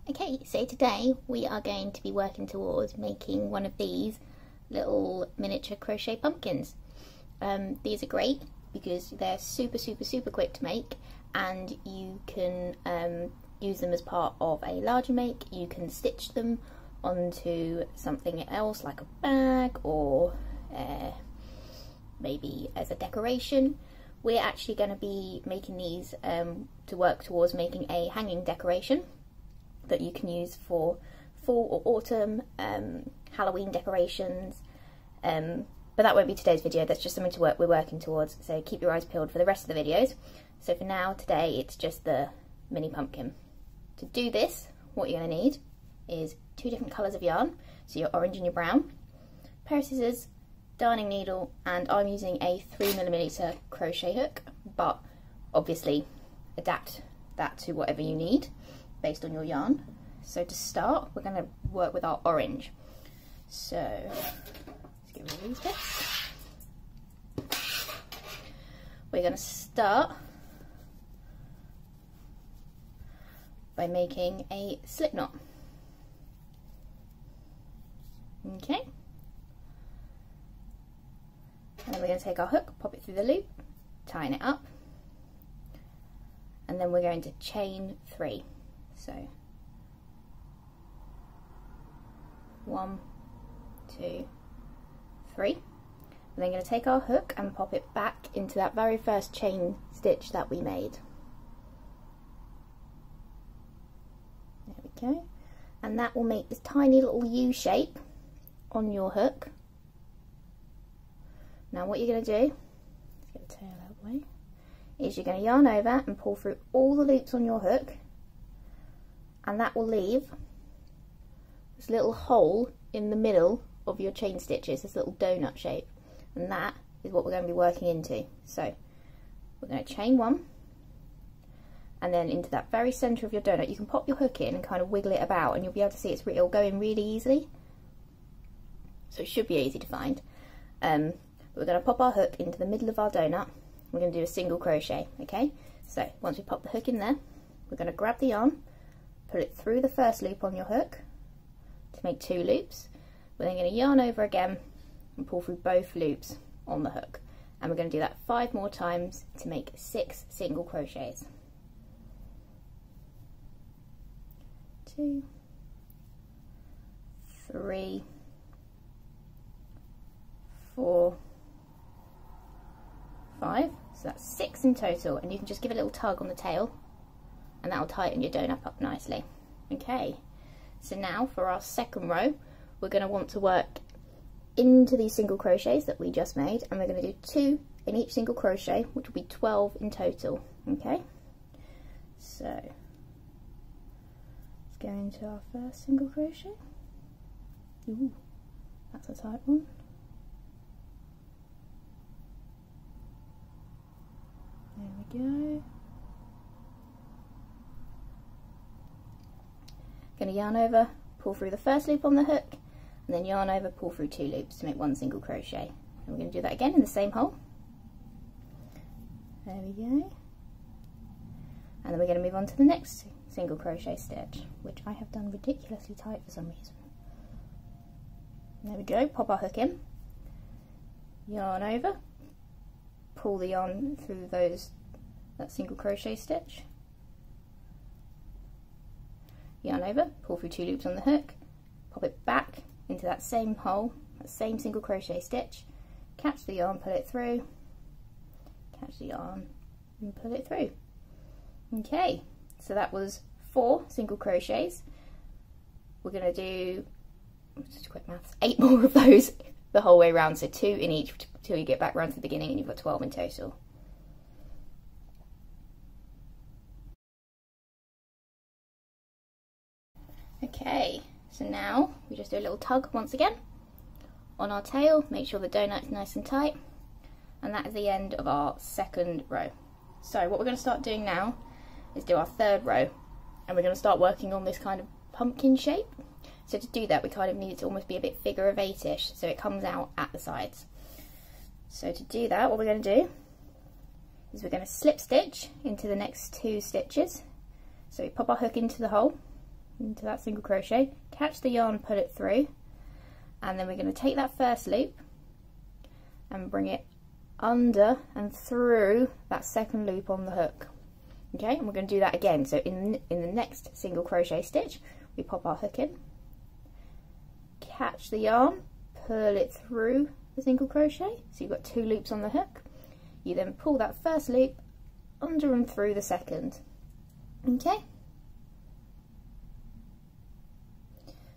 Okay, so today we are going to be working towards making one of these little miniature crochet pumpkins. These are great because they're super quick to make, and you can use them as part of a larger make. You can stitch them onto something else like a bag or maybe as a decoration. We're actually going to be making these to work towards making a hanging decoration that you can use for fall or autumn Halloween decorations, but that won't be today's video. That's just something we're working towards, so keep your eyes peeled for the rest of the videos. So for now, today it's just the mini pumpkin. To do this, what you're going to need is 2 different colours of yarn, so your orange and your brown, a pair of scissors, darning needle, and I'm using a 3mm crochet hook, but obviously adapt that to whatever you need based on your yarn. So to start, we're going to work with our orange. So let's get rid of these bits. We're going to start by making a slip knot. Okay. And then we're going to take our hook, pop it through the loop, tighten it up, and then we're going to chain 3. So 1, 2, 3. And then going to take our hook and pop it back into that very first chain stitch that we made. There we go. And that will make this tiny little U shape on your hook. Now what you're going to do, let's get the tail out of the way, is you're going to yarn over and pull through all the loops on your hook, and that will leave this little hole in the middle of your chain stitches, this little donut shape, and that is what we're going to be working into. So we're going to chain 1, and then into that very centre of your donut you can pop your hook in and kind of wiggle it about, and you'll be able to see it'll go in really easily, so it should be easy to find. We're going to pop our hook into the middle of our donut. We're going to do a single crochet. Okay, so once we pop the hook in there, we're going to grab the yarn, put it through the first loop on your hook to make 2 loops. We're then going to yarn over again and pull through both loops on the hook, and we're going to do that 5 more times to make 6 single crochets. 2, 3, 4, 5, so that's 6 in total, and you can just give it a little tug on the tail and that will tighten your donut up nicely. Okay, so now for our second row, we're going to want to work into these single crochets that we just made, and we're going to do 2 in each single crochet, which will be 12 in total. Okay, so let's go into our first single crochet. Ooh, that's a tight one. There we go. Going to yarn over, pull through the first loop on the hook, and then yarn over, pull through 2 loops to make 1 single crochet. And we're going to do that again in the same hole. There we go. And then we're going to move on to the next single crochet stitch, which I have done ridiculously tight for some reason. There we go, pop our hook in, yarn over, pull the yarn through that single crochet stitch, yarn over, pull through 2 loops on the hook, pop it back into that same hole, that same single crochet stitch, catch the yarn, pull it through, catch the yarn and pull it through. Okay, so that was 4 single crochets. We're going to do, just quick maths, 8 more of those the whole way around, so 2 in each till you get back round to the beginning, and you've got 12 in total. Okay, so now we just do a little tug once again on our tail, make sure the donut is nice and tight, and that is the end of our second row. So what we're going to start doing now is do our third row, and we're going to start working on this kind of pumpkin shape. So to do that, we kind of need it to almost be a bit figure of 8-ish, so it comes out at the sides. So to do that, what we're going to do is we're going to slip stitch into the next 2 stitches. So we pop our hook into the hole, into that single crochet, catch the yarn, pull it through, and then we're going to take that first loop and bring it under and through that second loop on the hook. Okay, and we're going to do that again. So in the next single crochet stitch, we pop our hook in, catch the yarn, pull it through the single crochet, so you've got 2 loops on the hook. You then pull that first loop under and through the second. Okay,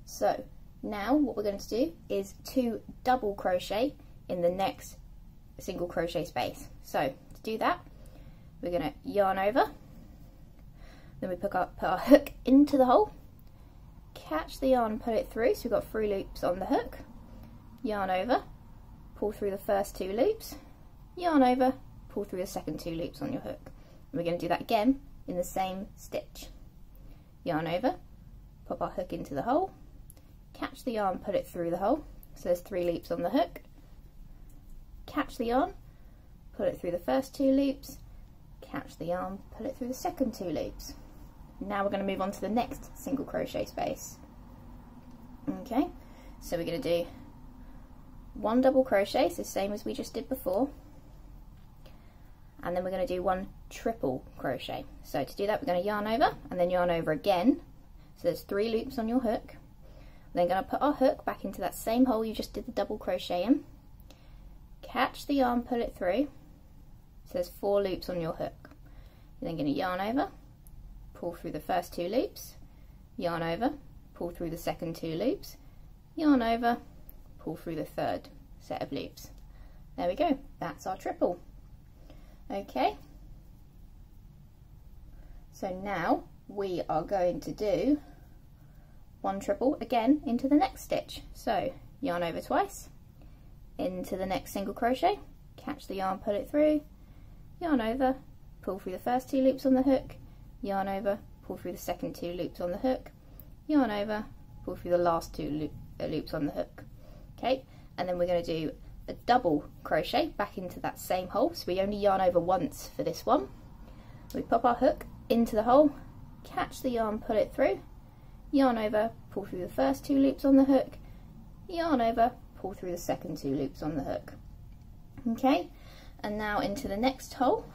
so now what we're going to do is 2 double crochet in the next single crochet space. So to do that, we're going to yarn over, then we put our hook into the hole, catch the yarn, pull it through, so we've got 3 loops on the hook, yarn over, pull through the first 2 loops, yarn over, pull through the second 2 loops on your hook. And we're going to do that again in the same stitch. Yarn over, pop our hook into the hole, catch the yarn, pull it through the hole, so there's 3 loops on the hook, catch the yarn, pull it through the first 2 loops, catch the yarn, pull it through the second 2 loops. Now we're going to move on to the next single crochet space. Okay, so we're going to do 1 double crochet, so same as we just did before, and then we're going to do 1 triple crochet. So to do that, we're going to yarn over and then yarn over again, so there's 3 loops on your hook. We're then going to put our hook back into that same hole you just did the double crochet in, catch the yarn, pull it through, so there's 4 loops on your hook. You're then going to yarn over, pull through the first 2 loops, yarn over, pull through the second 2 loops, yarn over, pull through the third set of loops. There we go, that's our triple. Okay, so now we are going to do 1 triple again into the next stitch. So yarn over twice, into the next single crochet, catch the yarn, pull it through, yarn over, pull through the first 2 loops on the hook, yarn over, pull through the second 2 loops on the hook, yarn over, pull through the last 2 loops on the hook. Okay, and then we're going to do a double crochet back into that same hole, so we only yarn over once for this one. We pop our hook into the hole, catch the yarn, pull it through, yarn over, pull through the first 2 loops on the hook, yarn over, pull through the second 2 loops on the hook. Okay, and now into the next hole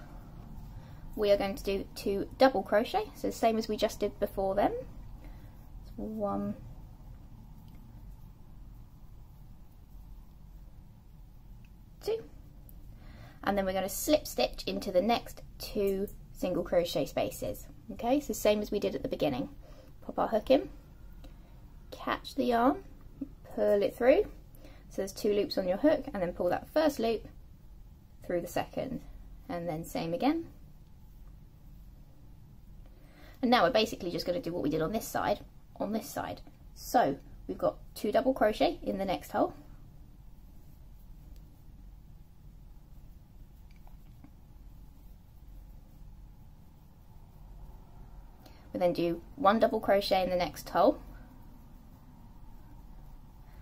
we are going to do 2 double crochet, so the same as we just did before then. 1, 2, and then we're going to slip stitch into the next 2 single crochet spaces. Okay, so same as we did at the beginning. Pop our hook in, catch the yarn, pull it through, so there's 2 loops on your hook, and then pull that first loop through the second, and then same again. And now we're basically just going to do what we did on this side, So we've got 2 double crochet in the next hole, we then do 1 double crochet in the next hole,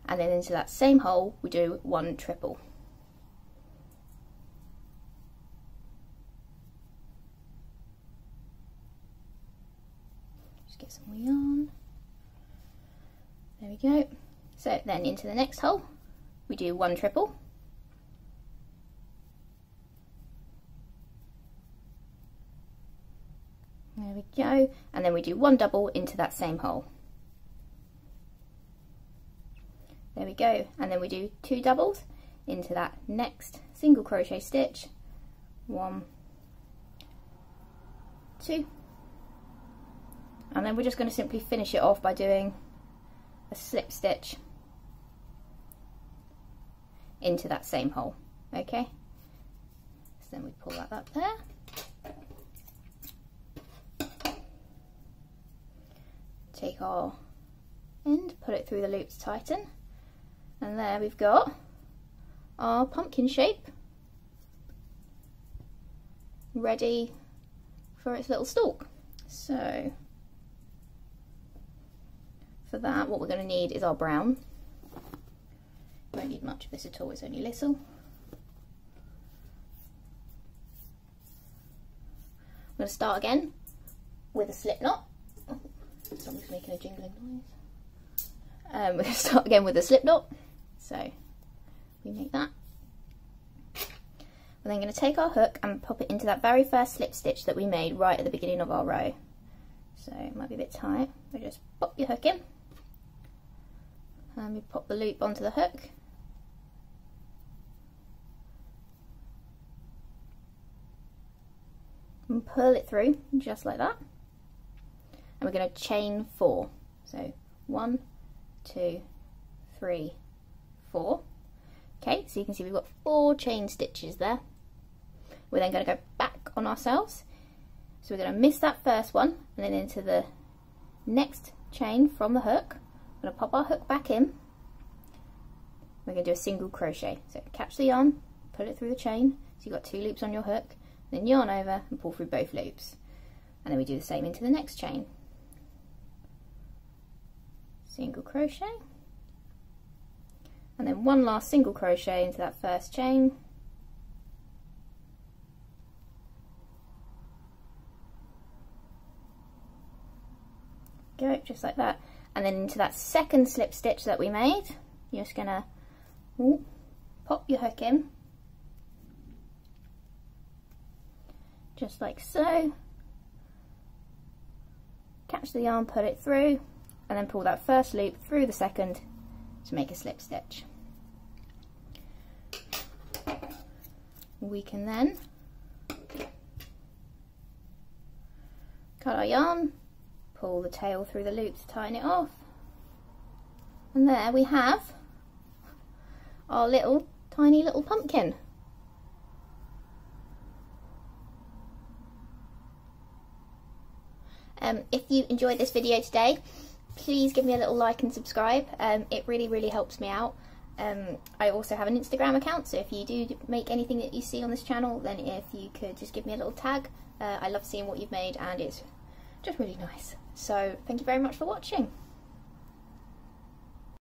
and then into that same hole we do 1 triple. Just get some more yarn. There we go. So then into the next hole we do 1 triple. There we go, and then we do 1 double into that same hole. There we go, and then we do 2 doubles into that next single crochet stitch. 1, 2, and then we're just going to simply finish it off by doing a slip stitch into that same hole. Okay, so then we pull that up there. Take our end, put it through the loop to tighten, and there we've got our pumpkin shape ready for its little stalk. So for that, what we're going to need is our brown. Won't need much of this at all, it's only little. I'm going to start again with a slip knot. Something's making a jingling noise. We're going to start again with a slip knot. So we make that. We're then going to take our hook and pop it into that very first slip stitch that we made right at the beginning of our row. So it might be a bit tight, so just pop your hook in and we pop the loop onto the hook. And pull it through just like that. And we're going to chain 4. So 1, 2, 3, 4. Okay, so you can see we've got 4 chain stitches there. We're then going to go back on ourselves. So we're going to miss that first one and then into the next chain from the hook. We're going to pop our hook back in. We're going to do a single crochet. So catch the yarn, pull it through the chain. So you've got 2 loops on your hook. Then yarn over and pull through both loops. And then we do the same into the next chain. Single crochet. And then one last single crochet into that first chain. Go, just like that. And then into that second slip stitch that we made, you're just gonna pop your hook in. Just like so. Catch the yarn, put it through, and then pull that first loop through the second to make a slip stitch. We can then cut our yarn, pull the tail through the loop to tighten it off, and there we have our little tiny little pumpkin. If you enjoyed this video today, please give me a little like and subscribe. It really helps me out. I also have an Instagram account, so if you do make anything that you see on this channel, then if you could just give me a little tag. I love seeing what you've made and it's just really nice. So thank you very much for watching.